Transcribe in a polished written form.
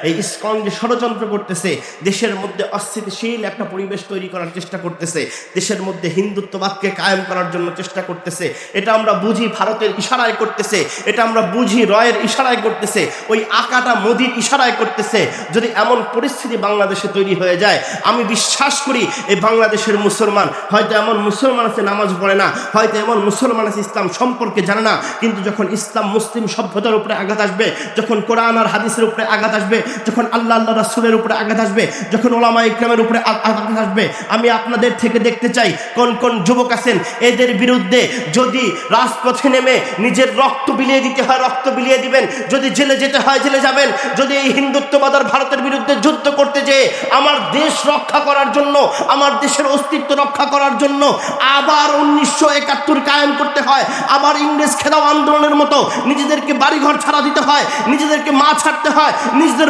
এই ইসকন যে ষড়যন্ত্র করতেছে, দেশের মধ্যে অস্থিতিশীল একটা পরিবেশ তৈরি করার চেষ্টা করতেছে, দেশের মধ্যে হিন্দুত্ববাদকে কায়েম করার জন্য চেষ্টা করতেছে, এটা আমরা বুঝি ভারতের ইশারায় করতেছে, এটা আমরা বুঝি রয়ের ইশারায় করতেছে, ওই আকাটা মোদির ইশারায় করতেছে। যদি এমন পরিস্থিতি বাংলাদেশে তৈরি হয়ে যায়, আমি বিশ্বাস করি এই বাংলাদেশের মুসলমান, হয়তো এমন মুসলমান আছে নামাজ পড়ে না, হয়তো এমন মুসলমান আছে ইসলাম সম্পর্কে জানে না, কিন্তু যখন ইসলাম মুসলিম সভ্যতার উপরে আঘাত আসবে, যখন কোরআন আর হাদিসের উপরে আঘাত আসবে, যখন আল্লাহ রাসূলের উপরে আঘাত আসবে, যখন ওলামা ইকরামের উপরে আঘাত আসবে, আমি আপনাদের থেকে দেখতে চাই কোন কোন যুবক আছেন এদের বিরুদ্ধে যদি রাজপথে নেমে নিজের রক্ত বিলিয়ে দিতে হয় রক্ত বিলিয়ে দিবেন, যদি জেলে যেতে হয় জেলে যাবেন, যদি এই হিন্দুত্ববাদ আর ভারতের বিরুদ্ধে যুদ্ধ করতে যেয়ে আমার দেশ রক্ষা করার জন্য, আমার দেশের অস্তিত্ব রক্ষা করার জন্য আবার 1971 কায়েম করতে হয়, আবার ইংরেজ খেদাও আন্দোলনের মতো নিজেদেরকে বাড়িঘর ছাড়া দিতে হয়, নিজেদেরকে মা ছাড়তে হয়, নিজেদের